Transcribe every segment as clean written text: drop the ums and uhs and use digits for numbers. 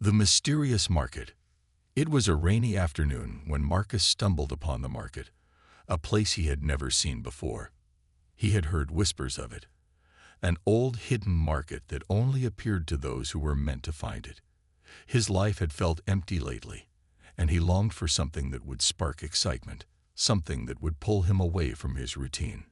The mysterious market. It was a rainy afternoon when Marcus stumbled upon the market, a place he had never seen before. He had heard whispers of it, an old hidden market that only appeared to those who were meant to find it. His life had felt empty lately, and he longed for something that would spark excitement, something that would pull him away from his routine.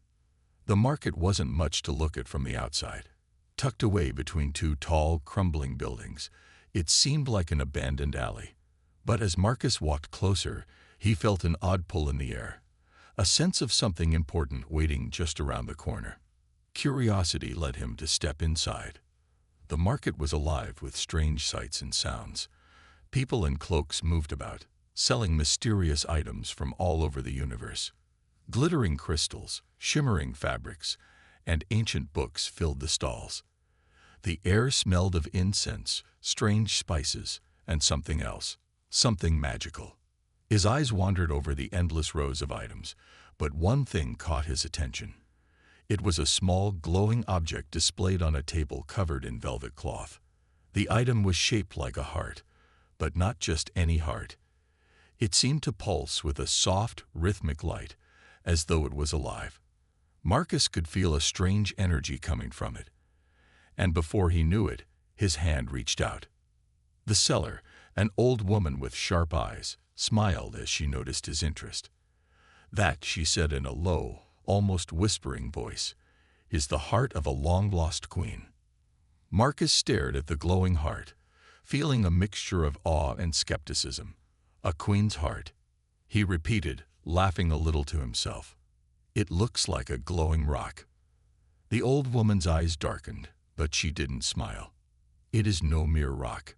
The market wasn't much to look at from the outside. Tucked away between two tall, crumbling buildings, it seemed like an abandoned alley. But as Marcus walked closer, he felt an odd pull in the air, a sense of something important waiting just around the corner. Curiosity led him to step inside. The market was alive with strange sights and sounds. People in cloaks moved about, selling mysterious items from all over the universe. Glittering crystals, shimmering fabrics, and ancient books filled the stalls. The air smelled of incense, strange spices, and something else, something magical. His eyes wandered over the endless rows of items, but one thing caught his attention. It was a small, glowing object displayed on a table covered in velvet cloth. The item was shaped like a heart, but not just any heart. It seemed to pulse with a soft, rhythmic light, as though it was alive. Marcus could feel a strange energy coming from it, and before he knew it, his hand reached out. The seller, an old woman with sharp eyes, smiled as she noticed his interest. "That," she said in a low, almost whispering voice, "is the heart of a long-lost queen." Marcus stared at the glowing heart, feeling a mixture of awe and skepticism. "A queen's heart," he repeated, laughing a little to himself. "It looks like a glowing rock." The old woman's eyes darkened, but she didn't smile. "It is no mere rock.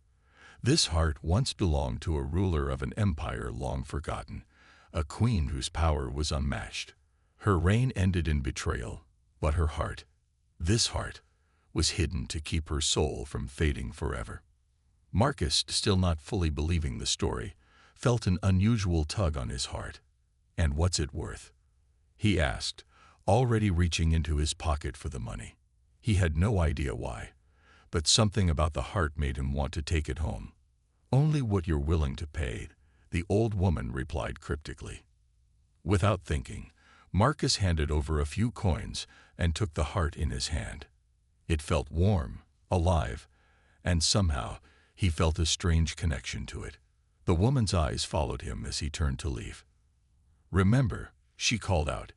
This heart once belonged to a ruler of an empire long forgotten, a queen whose power was unmatched. Her reign ended in betrayal, but her heart, this heart, was hidden to keep her soul from fading forever." Marcus, still not fully believing the story, felt an unusual tug on his heart. "And what's it worth?" he asked, already reaching into his pocket for the money. He had no idea why, but something about the heart made him want to take it home. "Only what you're willing to pay," the old woman replied cryptically. Without thinking, Marcus handed over a few coins and took the heart in his hand. It felt warm, alive, and somehow he felt a strange connection to it. The woman's eyes followed him as he turned to leave. "Remember," she called out,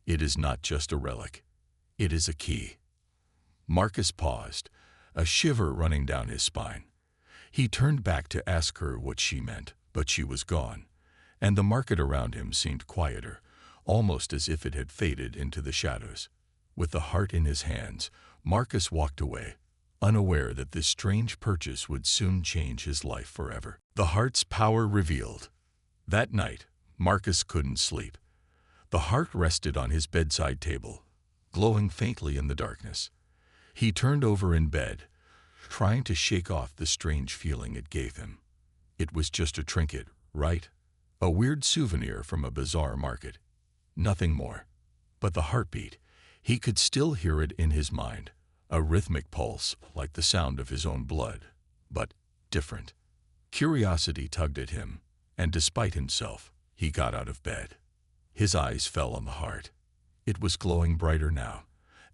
"it is not just a relic. It is a key." Marcus paused, a shiver running down his spine. He turned back to ask her what she meant, but she was gone, and the market around him seemed quieter, almost as if it had faded into the shadows. With the heart in his hands, Marcus walked away, unaware that this strange purchase would soon change his life forever. The heart's power revealed. That night, Marcus couldn't sleep. The heart rested on his bedside table, glowing faintly in the darkness. He turned over in bed, trying to shake off the strange feeling it gave him. It was just a trinket, right? A weird souvenir from a bizarre market. Nothing more. But the heartbeat, he could still hear it in his mind, a rhythmic pulse like the sound of his own blood, but different. Curiosity tugged at him, and despite himself, he got out of bed. His eyes fell on the heart. It was glowing brighter now,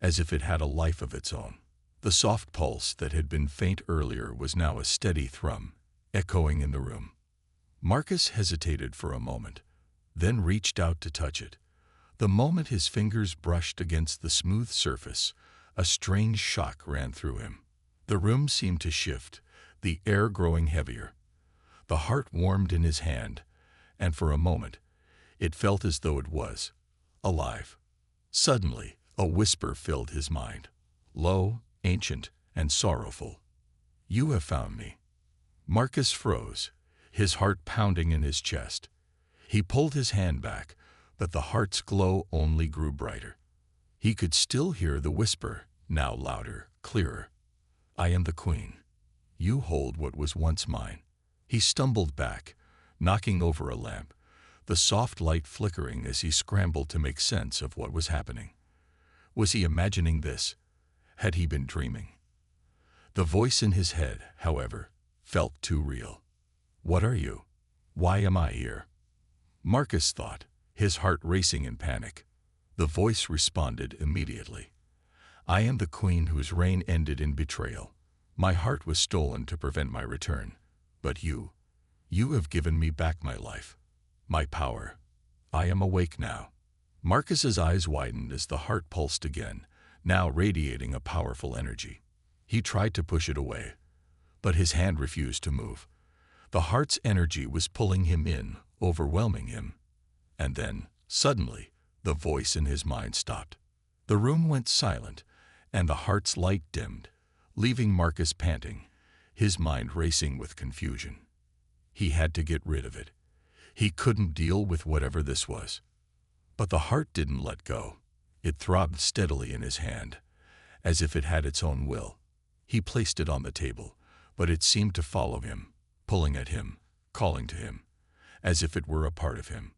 as if it had a life of its own. The soft pulse that had been faint earlier was now a steady thrum, echoing in the room. Marcus hesitated for a moment, then reached out to touch it. The moment his fingers brushed against the smooth surface, a strange shock ran through him. The room seemed to shift, the air growing heavier. The heart warmed in his hand, and for a moment, it felt as though it was alive. Suddenly, a whisper filled his mind, low, ancient, and sorrowful. "You have found me." Marcus froze, his heart pounding in his chest. He pulled his hand back, but the heart's glow only grew brighter. He could still hear the whisper, now louder, clearer. "I am the queen. You hold what was once mine." He stumbled back, knocking over a lamp, the soft light flickering as he scrambled to make sense of what was happening. Was he imagining this? Had he been dreaming? The voice in his head, however, felt too real. What are you? Why am I here? Marcus thought, his heart racing in panic. The voice responded immediately. I am the queen whose reign ended in betrayal. My heart was stolen to prevent my return. But you have given me back my life, my power. I am awake now. Marcus's eyes widened as the heart pulsed again, now radiating a powerful energy. He tried to push it away, but his hand refused to move. The heart's energy was pulling him in, overwhelming him. And then, suddenly, the voice in his mind stopped. The room went silent, and the heart's light dimmed, leaving Marcus panting, his mind racing with confusion. He had to get rid of it. He couldn't deal with whatever this was. But the heart didn't let go. It throbbed steadily in his hand, as if it had its own will. He placed it on the table, but it seemed to follow him, pulling at him, calling to him, as if it were a part of him.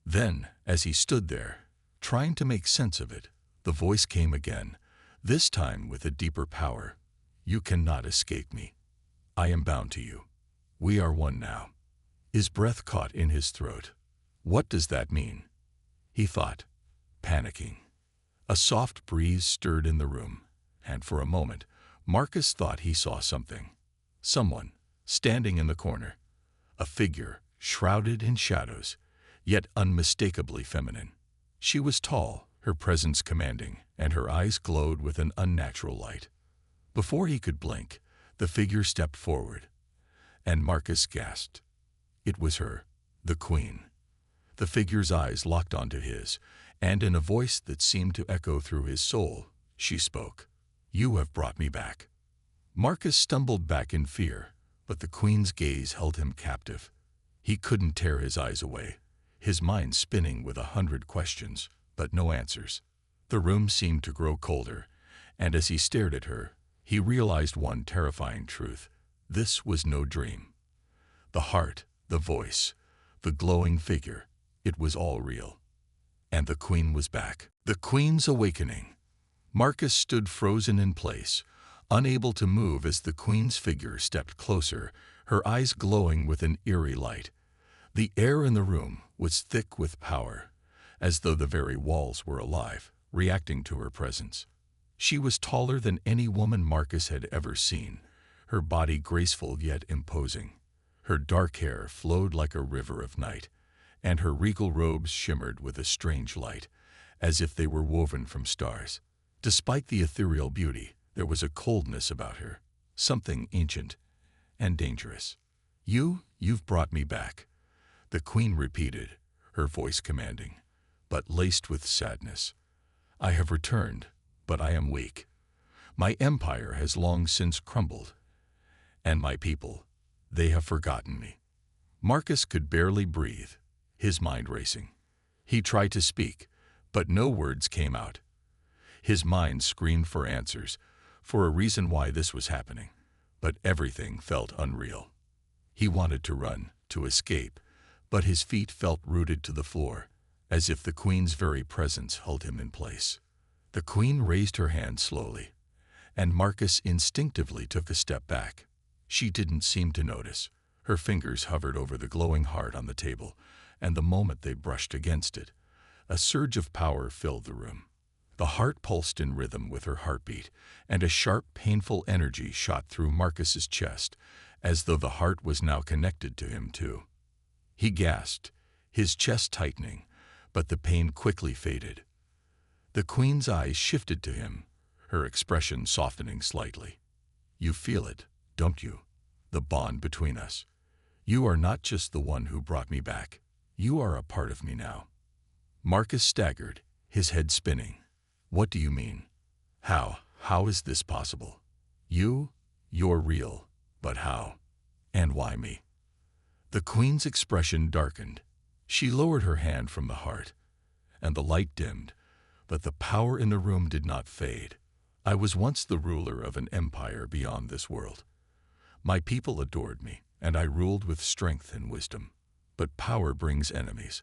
Then, as he stood there, trying to make sense of it, the voice came again, this time with a deeper power. You cannot escape me. I am bound to you. We are one now. His breath caught in his throat. What does that mean? He thought, panicking. A soft breeze stirred in the room, and for a moment, Marcus thought he saw something. Someone, standing in the corner. A figure, shrouded in shadows, yet unmistakably feminine. She was tall, her presence commanding, and her eyes glowed with an unnatural light. Before he could blink, the figure stepped forward, and Marcus gasped. It was her, the queen. The figure's eyes locked onto his, and in a voice that seemed to echo through his soul, she spoke. You have brought me back. Marcus stumbled back in fear, but the queen's gaze held him captive. He couldn't tear his eyes away, his mind spinning with 100 questions, but no answers. The room seemed to grow colder, and as he stared at her, he realized one terrifying truth. This was no dream. The heart, the voice, the glowing figure, it was all real. And the queen was back. The queen's awakening. Marcus stood frozen in place, unable to move as the queen's figure stepped closer, her eyes glowing with an eerie light. The air in the room was thick with power, as though the very walls were alive, reacting to her presence. She was taller than any woman Marcus had ever seen, her body graceful yet imposing. Her dark hair flowed like a river of night, and her regal robes shimmered with a strange light, as if they were woven from stars. Despite the ethereal beauty, there was a coldness about her, something ancient and dangerous. You've brought me back, the queen repeated, her voice commanding, but laced with sadness. I have returned, but I am weak. My empire has long since crumbled, and my people, they have forgotten me. Marcus could barely breathe, his mind racing. He tried to speak, but no words came out. His mind screamed for answers, for a reason why this was happening, but everything felt unreal. He wanted to run, to escape, but his feet felt rooted to the floor, as if the queen's very presence held him in place. The queen raised her hand slowly, and Marcus instinctively took a step back. She didn't seem to notice. Her fingers hovered over the glowing heart on the table, and the moment they brushed against it, a surge of power filled the room. The heart pulsed in rhythm with her heartbeat, and a sharp, painful energy shot through Marcus's chest, as though the heart was now connected to him too. He gasped, his chest tightening, but the pain quickly faded. The queen's eyes shifted to him, her expression softening slightly. You feel it, don't you? The bond between us. You are not just the one who brought me back. You are a part of me now. Marcus staggered, his head spinning. What do you mean? How is this possible? You're real, but how? And why me? The queen's expression darkened. She lowered her hand from the heart, and the light dimmed, but the power in the room did not fade. I was once the ruler of an empire beyond this world. My people adored me, and I ruled with strength and wisdom. But power brings enemies.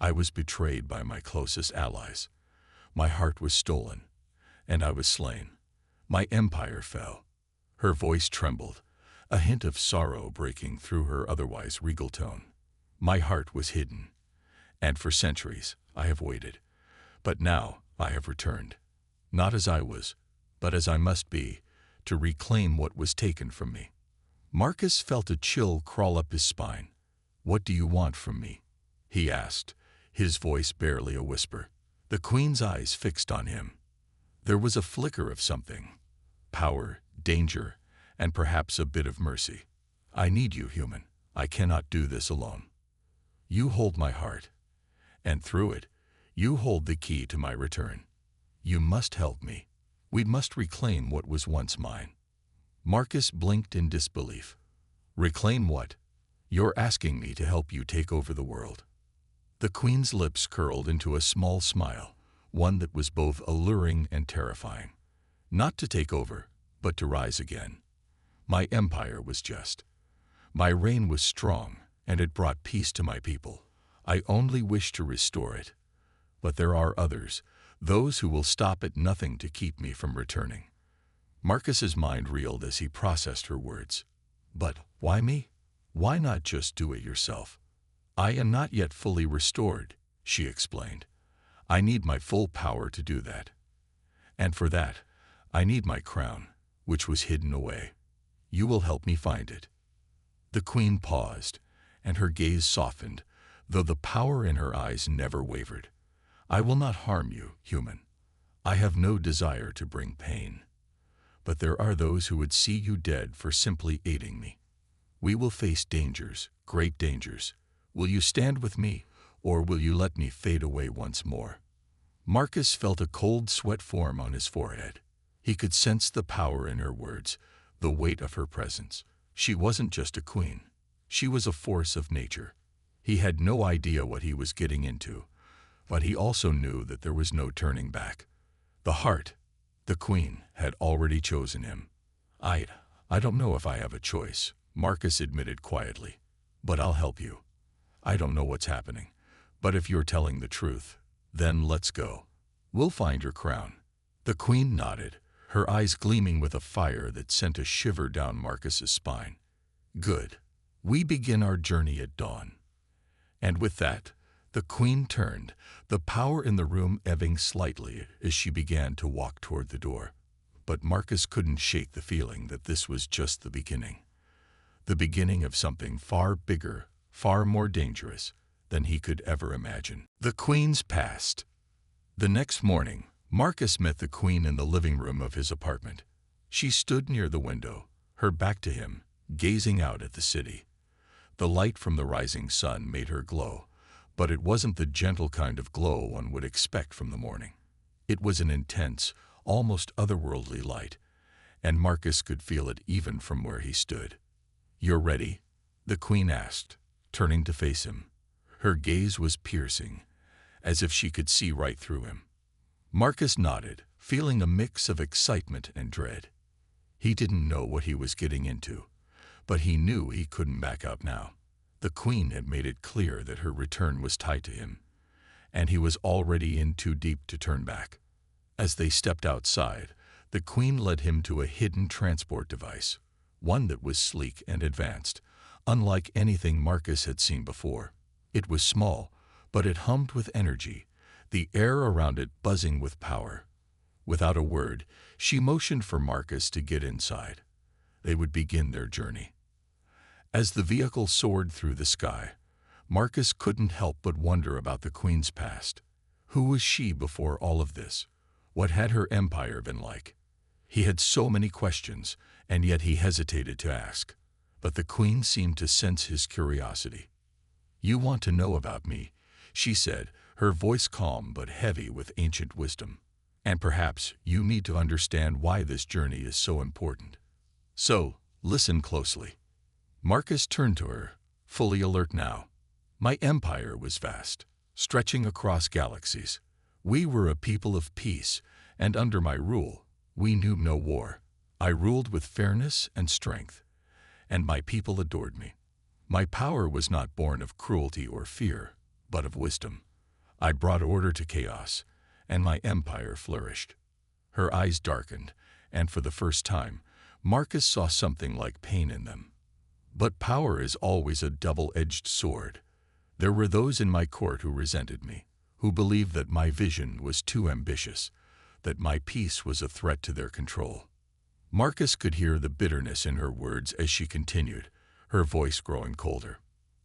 I was betrayed by my closest allies. My heart was stolen, and I was slain. My empire fell. Her voice trembled, a hint of sorrow breaking through her otherwise regal tone. My heart was hidden, and for centuries I have waited. But now I have returned, not as I was, but as I must be, to reclaim what was taken from me. Marcus felt a chill crawl up his spine. "What do you want from me?" he asked, his voice barely a whisper. The Queen's eyes fixed on him. There was a flicker of something: power, danger, and perhaps a bit of mercy. "I need you, human. I cannot do this alone. You hold my heart, and through it, you hold the key to my return. You must help me. We must reclaim what was once mine." Marcus blinked in disbelief. "Reclaim what? You're asking me to help you take over the world." The Queen's lips curled into a small smile, one that was both alluring and terrifying. "Not to take over, but to rise again. My empire was just. My reign was strong, and it brought peace to my people. I only wish to restore it. But there are others, those who will stop at nothing to keep me from returning." Marcus's mind reeled as he processed her words. "But why me? Why not just do it yourself?" "I am not yet fully restored," she explained. "I need my full power to do that. And for that, I need my crown, which was hidden away. You will help me find it." The Queen paused, and her gaze softened, though the power in her eyes never wavered. "I will not harm you, human. I have no desire to bring pain. But there are those who would see you dead for simply aiding me. We will face dangers, great dangers. Will you stand with me, or will you let me fade away once more?" Marcus felt a cold sweat form on his forehead. He could sense the power in her words, the weight of her presence. She wasn't just a queen. She was a force of nature. He had no idea what he was getting into, but he also knew that there was no turning back. The heart, the Queen, had already chosen him. I don't know if I have a choice," Marcus admitted quietly. "But I'll help you. I don't know what's happening, but if you're telling the truth, then let's go. We'll find your crown." The Queen nodded, her eyes gleaming with a fire that sent a shiver down Marcus's spine. "Good. We begin our journey at dawn." And with that, the Queen turned, the power in the room ebbing slightly as she began to walk toward the door. But Marcus couldn't shake the feeling that this was just the beginning. The beginning of something far bigger, far more dangerous than he could ever imagine. The Queen's past. The next morning, Marcus met the Queen in the living room of his apartment. She stood near the window, her back to him, gazing out at the city. The light from the rising sun made her glow, but it wasn't the gentle kind of glow one would expect from the morning. It was an intense, almost otherworldly light, and Marcus could feel it even from where he stood. "You're ready?" the Queen asked, turning to face him. Her gaze was piercing, as if she could see right through him. Marcus nodded, feeling a mix of excitement and dread. He didn't know what he was getting into, but he knew he couldn't back out now. The Queen had made it clear that her return was tied to him, and he was already in too deep to turn back. As they stepped outside, the Queen led him to a hidden transport device, one that was sleek and advanced, unlike anything Marcus had seen before. It was small, but it hummed with energy, the air around it buzzing with power. Without a word, she motioned for Marcus to get inside. They would begin their journey. As the vehicle soared through the sky, Marcus couldn't help but wonder about the Queen's past. Who was she before all of this? What had her empire been like? He had so many questions, and yet he hesitated to ask. But the Queen seemed to sense his curiosity. "You want to know about me," she said, her voice calm but heavy with ancient wisdom. "And perhaps you need to understand why this journey is so important. So, listen closely." Marcus turned to her, fully alert now. "My empire was vast, stretching across galaxies. We were a people of peace, and under my rule, we knew no war. I ruled with fairness and strength, and my people adored me. My power was not born of cruelty or fear, but of wisdom. I brought order to chaos, and my empire flourished." Her eyes darkened, and for the first time, Marcus saw something like pain in them. But power is always a double-edged sword. There were those in my court who resented me, who believed that my vision was too ambitious, that my peace was a threat to their control. Marcus could hear the bitterness in her words as she continued, her voice growing colder.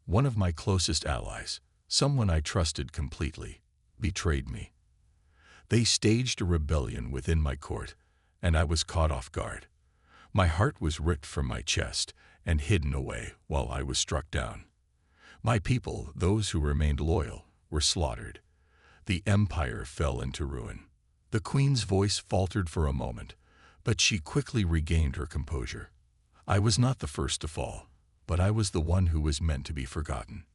One of my closest allies, someone I trusted completely, betrayed me. They staged a rebellion within my court, and I was caught off guard. My heart was ripped from my chest and hidden away while I was struck down. My people, those who remained loyal, were slaughtered. The empire fell into ruin. The queen's voice faltered for a moment, but she quickly regained her composure. I was not the first to fall, but I was the one who was meant to be forgotten.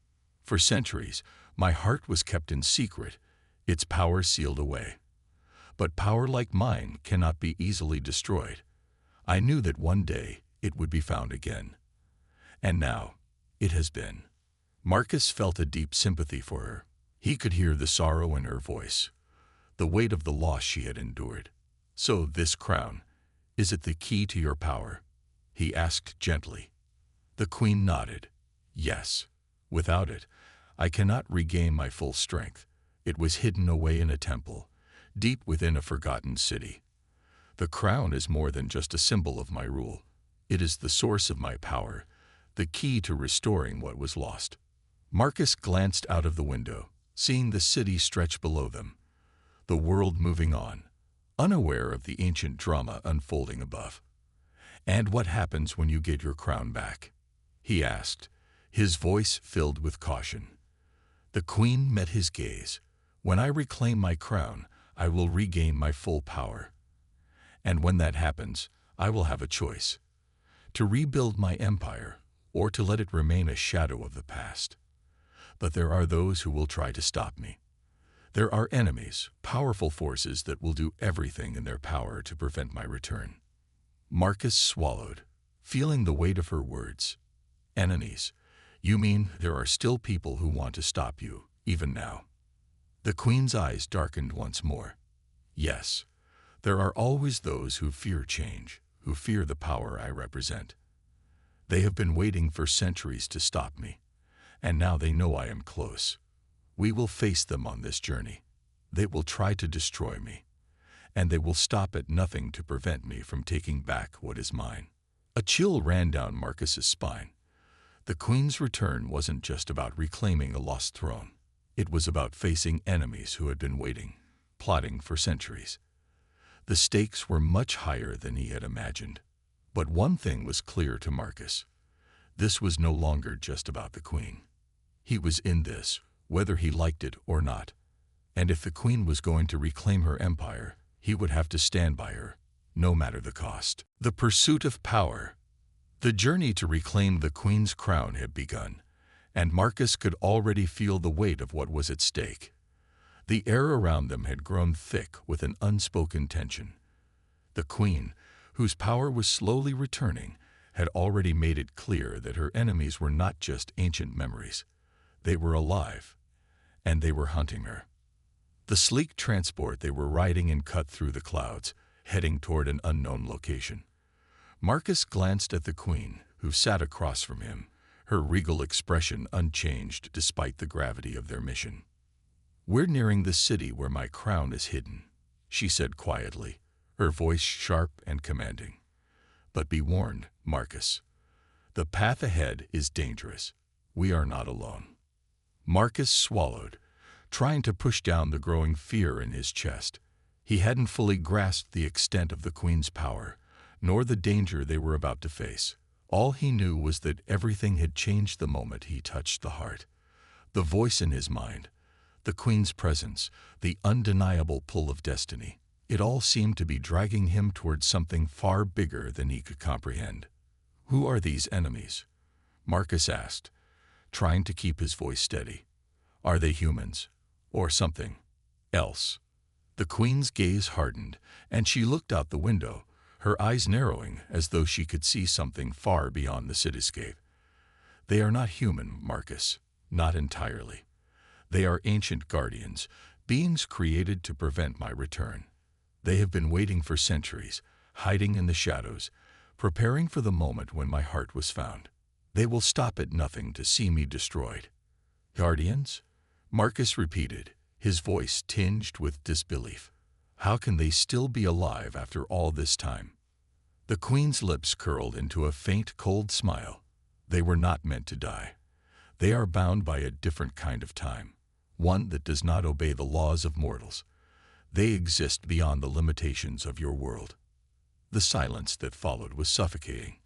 For centuries, my heart was kept in secret, its power sealed away. But power like mine cannot be easily destroyed. I knew that one day it would be found again. And now, it has been. Marcus felt a deep sympathy for her. He could hear the sorrow in her voice, the weight of the loss she had endured. So this crown, is it the key to your power? He asked gently. The queen nodded. Yes. Without it, I cannot regain my full strength. It was hidden away in a temple, deep within a forgotten city. The crown is more than just a symbol of my rule. It is the source of my power, the key to restoring what was lost. Marcus glanced out of the window, seeing the city stretch below them, the world moving on, unaware of the ancient drama unfolding above. And what happens when you get your crown back? He asked, his voice filled with caution. The queen met his gaze. When I reclaim my crown, I will regain my full power. And when that happens, I will have a choice: to rebuild my empire or to let it remain a shadow of the past. But there are those who will try to stop me. There are enemies, powerful forces that will do everything in their power to prevent my return. Marcus swallowed, feeling the weight of her words. Enemies? You mean there are still people who want to stop you, even now? The queen's eyes darkened once more. Yes, there are always those who fear change, who fear the power I represent. They have been waiting for centuries to stop me, and now they know I am close. We will face them on this journey. They will try to destroy me, and they will stop at nothing to prevent me from taking back what is mine. A chill ran down Marcus's spine. The queen's return wasn't just about reclaiming a lost throne. It was about facing enemies who had been waiting, plotting for centuries. The stakes were much higher than he had imagined. But one thing was clear to Marcus. This was no longer just about the queen. He was in this, whether he liked it or not. And if the queen was going to reclaim her empire, he would have to stand by her, no matter the cost. The pursuit of power. The journey to reclaim the queen's crown had begun, and Marcus could already feel the weight of what was at stake. The air around them had grown thick with an unspoken tension. The queen, whose power was slowly returning, had already made it clear that her enemies were not just ancient memories. They were alive, and they were hunting her. The sleek transport they were riding and cut through the clouds, heading toward an unknown location. Marcus glanced at the queen, who sat across from him, her regal expression unchanged despite the gravity of their mission. "We're nearing the city where my crown is hidden," she said quietly, her voice sharp and commanding. "But be warned, Marcus. The path ahead is dangerous. We are not alone." Marcus swallowed, trying to push down the growing fear in his chest. He hadn't fully grasped the extent of the queen's power, nor the danger they were about to face. All he knew was that everything had changed the moment he touched the heart. The voice in his mind, the queen's presence, the undeniable pull of destiny. It all seemed to be dragging him towards something far bigger than he could comprehend. "Who are these enemies?" Marcus asked, trying to keep his voice steady. "Are they humans, or something else?" The queen's gaze hardened, and she looked out the window, her eyes narrowing as though she could see something far beyond the cityscape. "They are not human, Marcus, not entirely. They are ancient guardians, beings created to prevent my return. They have been waiting for centuries, hiding in the shadows, preparing for the moment when my heart was found. They will stop at nothing to see me destroyed. Guardians? Marcus repeated, his voice tinged with disbelief. How can they still be alive after all this time? The Queen's lips curled into a faint, cold smile. They were not meant to die. They are bound by a different kind of time, one that does not obey the laws of mortals. They exist beyond the limitations of your world. The silence that followed was suffocating.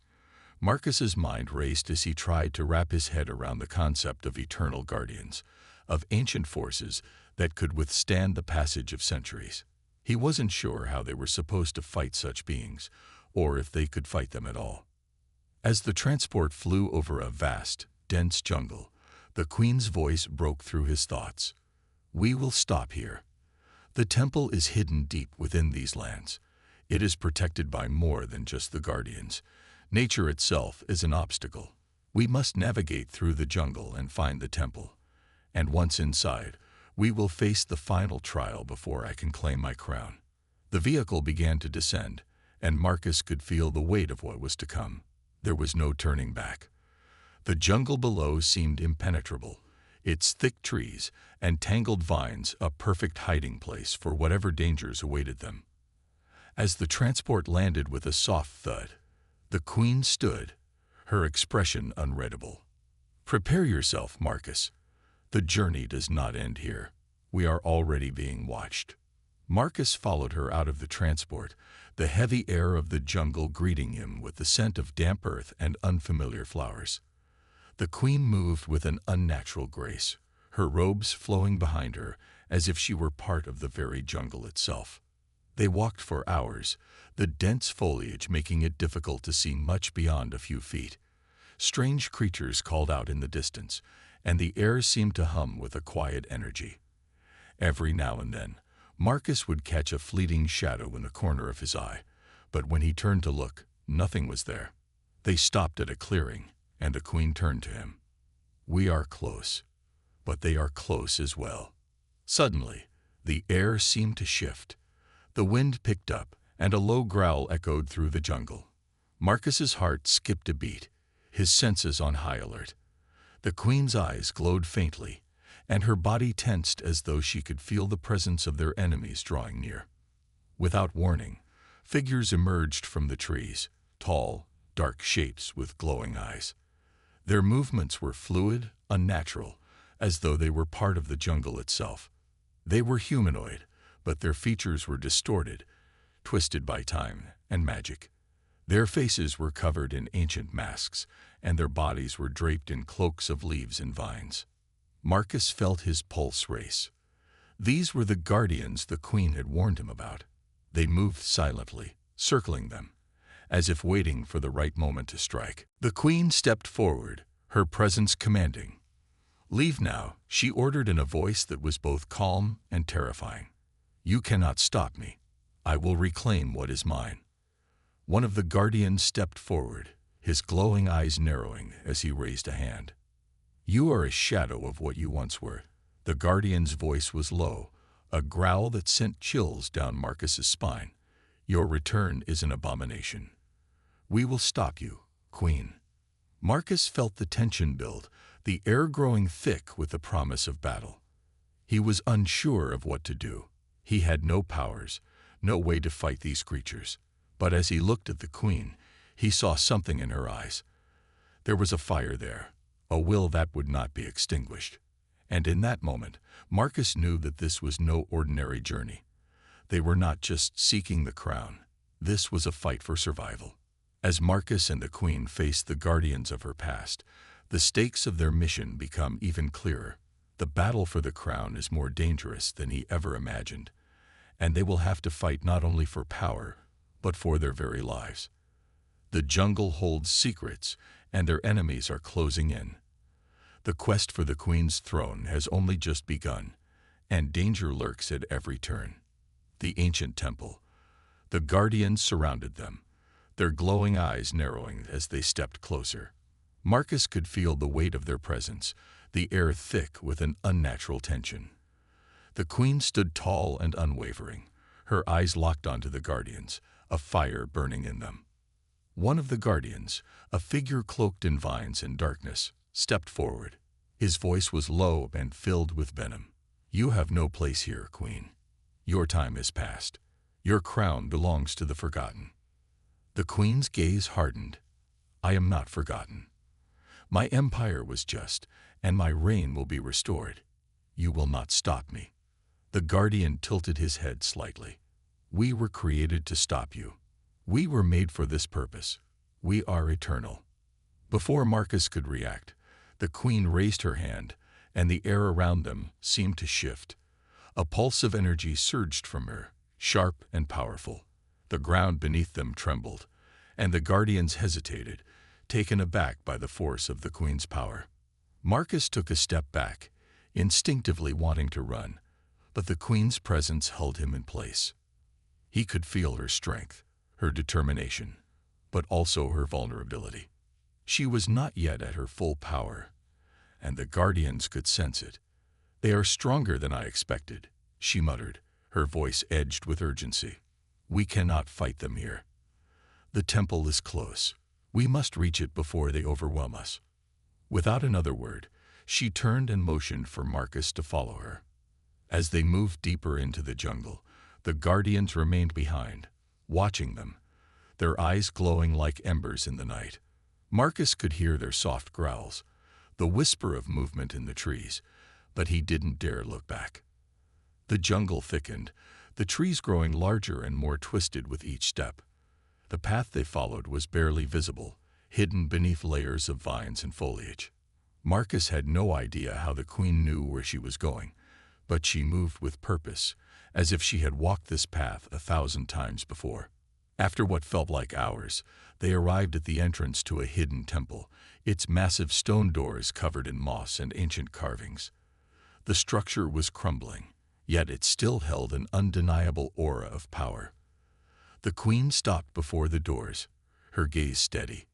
Marcus's mind raced as he tried to wrap his head around the concept of eternal guardians, of ancient forces that could withstand the passage of centuries. He wasn't sure how they were supposed to fight such beings, or if they could fight them at all. As the transport flew over a vast, dense jungle, the Queen's voice broke through his thoughts. We will stop here. The temple is hidden deep within these lands. It is protected by more than just the guardians. Nature itself is an obstacle. We must navigate through the jungle and find the temple. And once inside, we will face the final trial before I can claim my crown. The vehicle began to descend, and Marcus could feel the weight of what was to come. There was no turning back. The jungle below seemed impenetrable, its thick trees and tangled vines a perfect hiding place for whatever dangers awaited them. As the transport landed with a soft thud, the Queen stood, her expression unreadable. Prepare yourself, Marcus. The journey does not end here. We are already being watched. Marcus followed her out of the transport, the heavy air of the jungle greeting him with the scent of damp earth and unfamiliar flowers. The Queen moved with an unnatural grace, her robes flowing behind her as if she were part of the very jungle itself. They walked for hours, the dense foliage making it difficult to see much beyond a few feet. Strange creatures called out in the distance, and the air seemed to hum with a quiet energy. Every now and then, Marcus would catch a fleeting shadow in the corner of his eye, but when he turned to look, nothing was there. They stopped at a clearing, and the Queen turned to him. We are close, but they are close as well. Suddenly, the air seemed to shift. The wind picked up, and a low growl echoed through the jungle. Marcus's heart skipped a beat, his senses on high alert. The Queen's eyes glowed faintly, and her body tensed as though she could feel the presence of their enemies drawing near. Without warning, figures emerged from the trees, tall, dark shapes with glowing eyes. Their movements were fluid, unnatural, as though they were part of the jungle itself. They were humanoid, but their features were distorted, twisted by time and magic. Their faces were covered in ancient masks, and their bodies were draped in cloaks of leaves and vines. Marcus felt his pulse race. These were the guardians the Queen had warned him about. They moved silently, circling them, as if waiting for the right moment to strike. The Queen stepped forward, her presence commanding. Leave now, she ordered in a voice that was both calm and terrifying. You cannot stop me. I will reclaim what is mine. One of the guardians stepped forward, his glowing eyes narrowing as he raised a hand. You are a shadow of what you once were. The guardian's voice was low, a growl that sent chills down Marcus's spine. Your return is an abomination. We will stop you, Queen. Marcus felt the tension build, the air growing thick with the promise of battle. He was unsure of what to do. He had no powers, no way to fight these creatures. But as he looked at the Queen, he saw something in her eyes. There was a fire there, a will that would not be extinguished. And in that moment, Marcus knew that this was no ordinary journey. They were not just seeking the crown. This was a fight for survival. As Marcus and the Queen faced the guardians of her past, the stakes of their mission become even clearer. The battle for the crown is more dangerous than he ever imagined, and they will have to fight not only for power, but for their very lives. The jungle holds secrets, and their enemies are closing in. The quest for the Queen's throne has only just begun, and danger lurks at every turn. The ancient temple. The guardians surrounded them, their glowing eyes narrowing as they stepped closer. Marcus could feel the weight of their presence, the air thick with an unnatural tension. The Queen stood tall and unwavering, her eyes locked onto the guardians, a fire burning in them. One of the guardians, a figure cloaked in vines and darkness, stepped forward. His voice was low and filled with venom. "You have no place here, Queen. Your time is past. Your crown belongs to the forgotten." The Queen's gaze hardened. "I am not forgotten. My empire was just, and my reign will be restored. You will not stop me." The guardian tilted his head slightly. "We were created to stop you. We were made for this purpose. We are eternal." Before Marcus could react, the Queen raised her hand, and the air around them seemed to shift. A pulse of energy surged from her, sharp and powerful. The ground beneath them trembled, and the guardians hesitated, taken aback by the force of the Queen's power. Marcus took a step back, instinctively wanting to run, but the Queen's presence held him in place. He could feel her strength, her determination, but also her vulnerability. She was not yet at her full power, and the guardians could sense it. "They are stronger than I expected," she muttered, her voice edged with urgency. "We cannot fight them here. The temple is close. We must reach it before they overwhelm us." Without another word, she turned and motioned for Marcus to follow her. As they moved deeper into the jungle, the guardians remained behind, watching them, their eyes glowing like embers in the night. Marcus could hear their soft growls, the whisper of movement in the trees, but he didn't dare look back. The jungle thickened, the trees growing larger and more twisted with each step. The path they followed was barely visible, hidden beneath layers of vines and foliage. Marcus had no idea how the Queen knew where she was going, but she moved with purpose, as if she had walked this path 1,000 times before. After what felt like hours, they arrived at the entrance to a hidden temple, its massive stone doors covered in moss and ancient carvings. The structure was crumbling, yet it still held an undeniable aura of power. The Queen stopped before the doors, her gaze steady.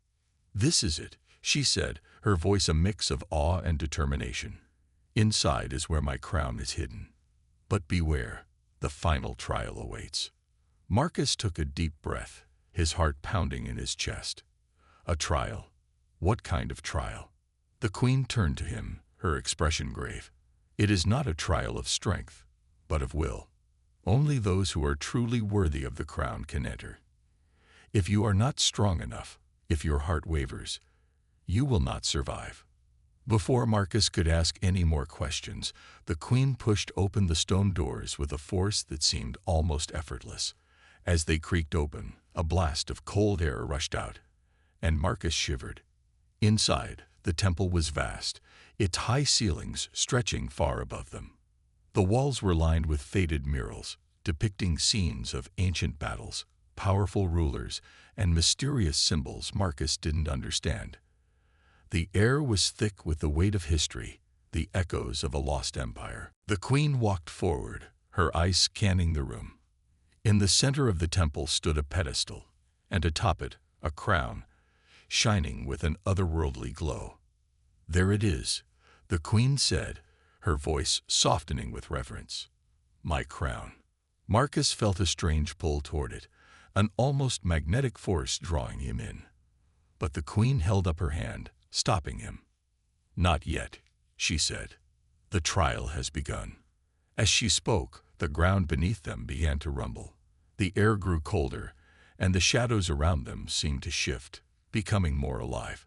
"This is it," she said, her voice a mix of awe and determination. "Inside is where my crown is hidden. But beware, the final trial awaits." Marcus took a deep breath, his heart pounding in his chest. A trial? What kind of trial? The Queen turned to him, her expression grave. "It is not a trial of strength, but of will. Only those who are truly worthy of the crown can enter. If you are not strong enough, if your heart wavers, you will not survive." Before Marcus could ask any more questions, the Queen pushed open the stone doors with a force that seemed almost effortless. As they creaked open, a blast of cold air rushed out, and Marcus shivered. Inside, the temple was vast, its high ceilings stretching far above them. The walls were lined with faded murals, depicting scenes of ancient battles, powerful rulers, and mysterious symbols Marcus didn't understand. The air was thick with the weight of history, the echoes of a lost empire. The Queen walked forward, her eyes scanning the room. In the center of the temple stood a pedestal, and atop it, a crown, shining with an otherworldly glow. "There it is," the Queen said, her voice softening with reverence. "My crown." Marcus felt a strange pull toward it, an almost magnetic force drawing him in. But the Queen held up her hand, stopping him. "Not yet," she said. "The trial has begun." As she spoke, the ground beneath them began to rumble. The air grew colder, and the shadows around them seemed to shift, becoming more alive.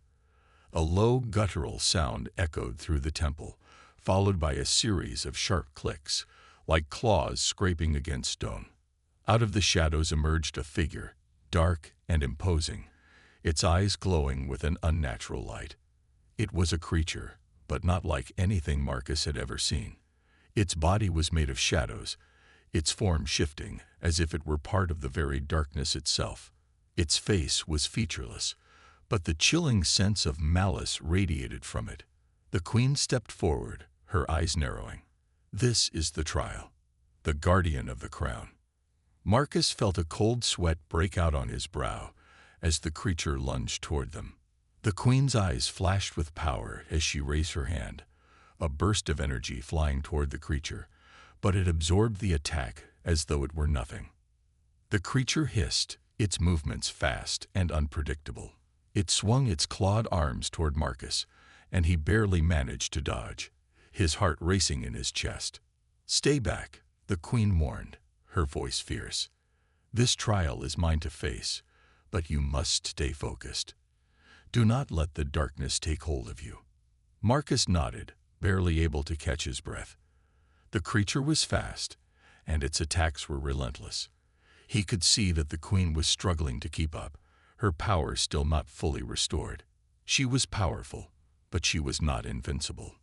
A low guttural sound echoed through the temple, followed by a series of sharp clicks, like claws scraping against stone. Out of the shadows emerged a figure, dark and imposing, its eyes glowing with an unnatural light. It was a creature, but not like anything Marcus had ever seen. Its body was made of shadows, its form shifting as if it were part of the very darkness itself. Its face was featureless, but the chilling sense of malice radiated from it. The Queen stepped forward, her eyes narrowing. "This is the trial, the guardian of the crown." Marcus felt a cold sweat break out on his brow as the creature lunged toward them. The Queen's eyes flashed with power as she raised her hand, a burst of energy flying toward the creature, but it absorbed the attack as though it were nothing. The creature hissed, its movements fast and unpredictable. It swung its clawed arms toward Marcus, and he barely managed to dodge, his heart racing in his chest. "Stay back," the queen warned, her voice fierce. "This trial is mine to face, but you must stay focused. Do not let the darkness take hold of you." Marcus nodded, barely able to catch his breath. The creature was fast, and its attacks were relentless. He could see that the queen was struggling to keep up, her power still not fully restored. She was powerful, but she was not invincible.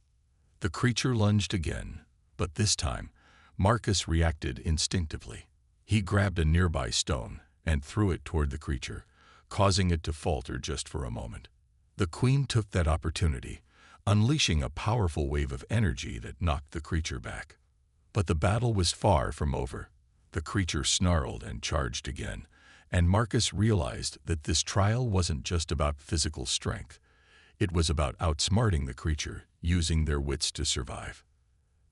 The creature lunged again, but this time, Marcus reacted instinctively. He grabbed a nearby stone and threw it toward the creature, causing it to falter just for a moment. The queen took that opportunity, unleashing a powerful wave of energy that knocked the creature back. But the battle was far from over. The creature snarled and charged again, and Marcus realized that this trial wasn't just about physical strength. It was about outsmarting the creature, using their wits to survive.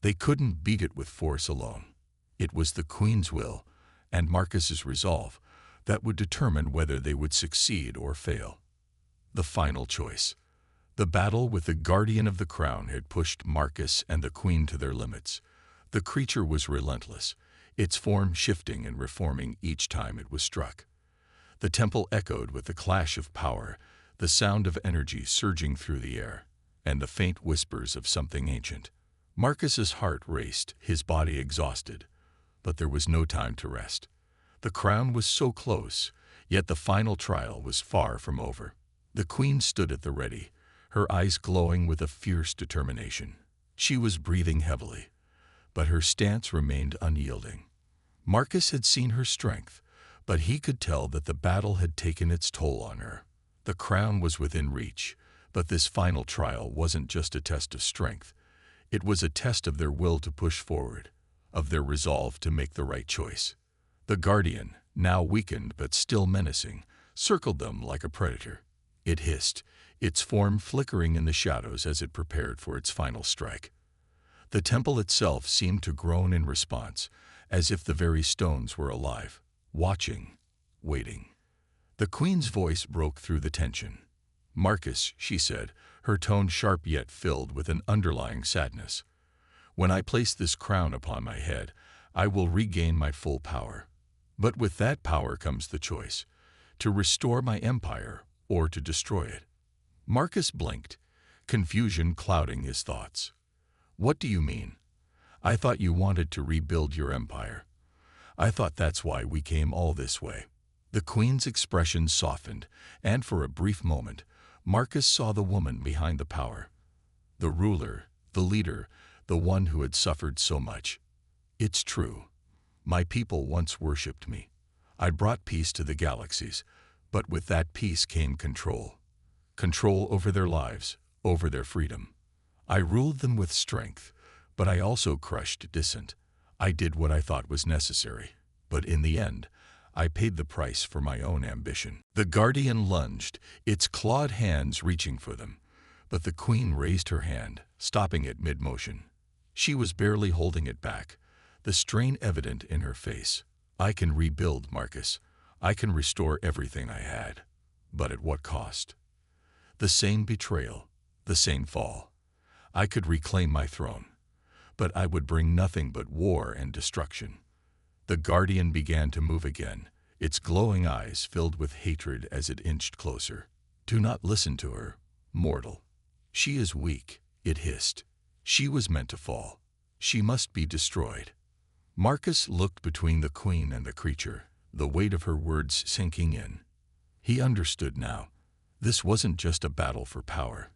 They couldn't beat it with force alone. It was the queen's will, and Marcus's resolve, that would determine whether they would succeed or fail. The final choice. The battle with the guardian of the crown had pushed Marcus and the queen to their limits. The creature was relentless, its form shifting and reforming each time it was struck. The temple echoed with the clash of power, the sound of energy surging through the air, and the faint whispers of something ancient. Marcus's heart raced, his body exhausted, but there was no time to rest. The crown was so close, yet the final trial was far from over. The queen stood at the ready, her eyes glowing with a fierce determination. She was breathing heavily, but her stance remained unyielding. Marcus had seen her strength, but he could tell that the battle had taken its toll on her. The crown was within reach, but this final trial wasn't just a test of strength. It was a test of their will to push forward, of their resolve to make the right choice. The guardian, now weakened but still menacing, circled them like a predator. It hissed, its form flickering in the shadows as it prepared for its final strike. The temple itself seemed to groan in response, as if the very stones were alive, watching, waiting. The queen's voice broke through the tension. "Marcus," she said, her tone sharp yet filled with an underlying sadness, "when I place this crown upon my head, I will regain my full power. But with that power comes the choice, to restore my empire or to destroy it." Marcus blinked, confusion clouding his thoughts. "What do you mean? I thought you wanted to rebuild your empire. I thought that's why we came all this way." The queen's expression softened, and for a brief moment, Marcus saw the woman behind the power. The ruler, the leader, the one who had suffered so much. "It's true. My people once worshipped me. I brought peace to the galaxies, but with that peace came control. Control over their lives, over their freedom. I ruled them with strength, but I also crushed dissent. I did what I thought was necessary, but in the end, I paid the price for my own ambition." The guardian lunged, its clawed hands reaching for them, but the queen raised her hand, stopping it mid-motion. She was barely holding it back, the strain evident in her face. "I can rebuild, Marcus. I can restore everything I had. But at what cost? The same betrayal, the same fall. I could reclaim my throne, but I would bring nothing but war and destruction." The guardian began to move again, its glowing eyes filled with hatred as it inched closer. "Do not listen to her, mortal. She is weak," it hissed. "She was meant to fall. She must be destroyed." Marcus looked between the queen and the creature, the weight of her words sinking in. He understood now. This wasn't just a battle for power.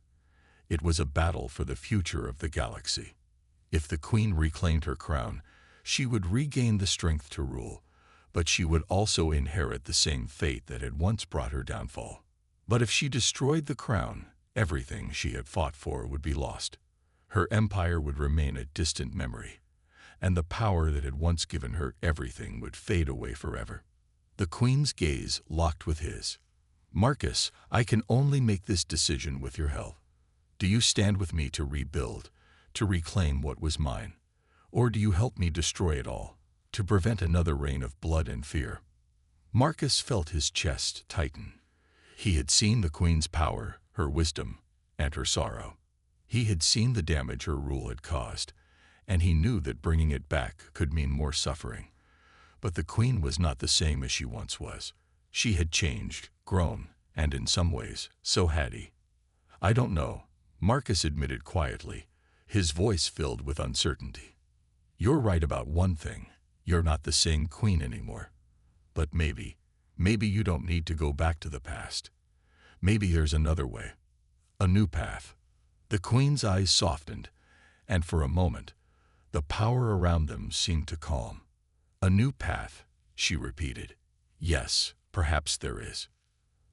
It was a battle for the future of the galaxy. If the queen reclaimed her crown, she would regain the strength to rule, but she would also inherit the same fate that had once brought her downfall. But if she destroyed the crown, everything she had fought for would be lost. Her empire would remain a distant memory, and the power that had once given her everything would fade away forever. The queen's gaze locked with his. "Marcus, I can only make this decision with your help. Do you stand with me to rebuild, to reclaim what was mine? Or do you help me destroy it all, to prevent another reign of blood and fear?" Marcus felt his chest tighten. He had seen the queen's power, her wisdom, and her sorrow. He had seen the damage her rule had caused, and he knew that bringing it back could mean more suffering. But the queen was not the same as she once was. She had changed, grown, and in some ways, so had he. "I don't know," Marcus admitted quietly, his voice filled with uncertainty. "You're right about one thing. You're not the same queen anymore. But maybe you don't need to go back to the past. Maybe there's another way. A new path." The queen's eyes softened, and for a moment, the power around them seemed to calm. "A new path," she repeated. "Yes, perhaps there is."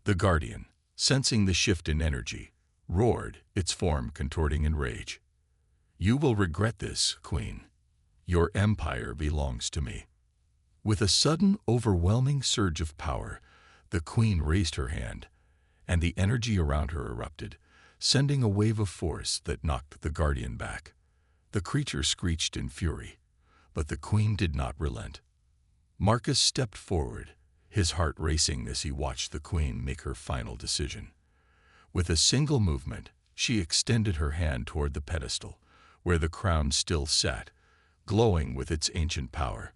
The guardian, sensing the shift in energy, roared, its form contorting in rage. "You will regret this, queen. Your empire belongs to me." With a sudden, overwhelming surge of power, the queen raised her hand, and the energy around her erupted, sending a wave of force that knocked the guardian back. The creature screeched in fury, but the queen did not relent. Marcus stepped forward, his heart racing as he watched the queen make her final decision. With a single movement, she extended her hand toward the pedestal, where the crown still sat, glowing with its ancient power.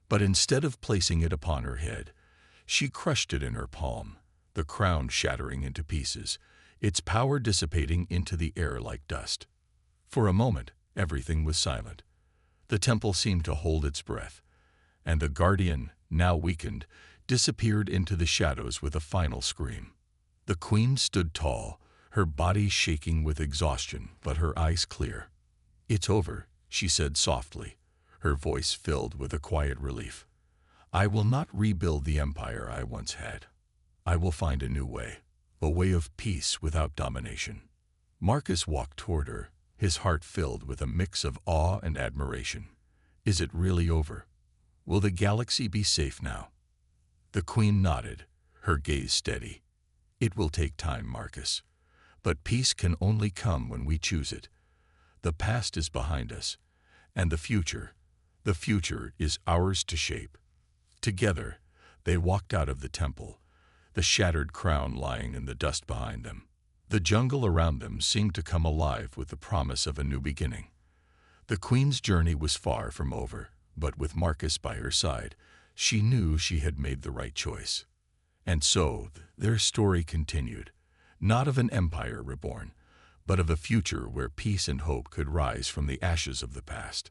But instead of placing it upon her head, she crushed it in her palm, the crown shattering into pieces, its power dissipating into the air like dust. For a moment, everything was silent. The temple seemed to hold its breath, and the guardian, now weakened, disappeared into the shadows with a final scream. The queen stood tall, her body shaking with exhaustion, but her eyes clear. "It's over," she said softly, her voice filled with a quiet relief. "I will not rebuild the empire I once had. I will find a new way, a way of peace without domination." Marcus walked toward her, his heart filled with a mix of awe and admiration. "Is it really over? Will the galaxy be safe now?" The queen nodded, her gaze steady. "It will take time, Marcus, but peace can only come when we choose it. The past is behind us, and the future is ours to shape." Together, they walked out of the temple, the shattered crown lying in the dust behind them. The jungle around them seemed to come alive with the promise of a new beginning. The queen's journey was far from over, but with Marcus by her side, she knew she had made the right choice. And so, their story continued, not of an empire reborn, but of a future where peace and hope could rise from the ashes of the past.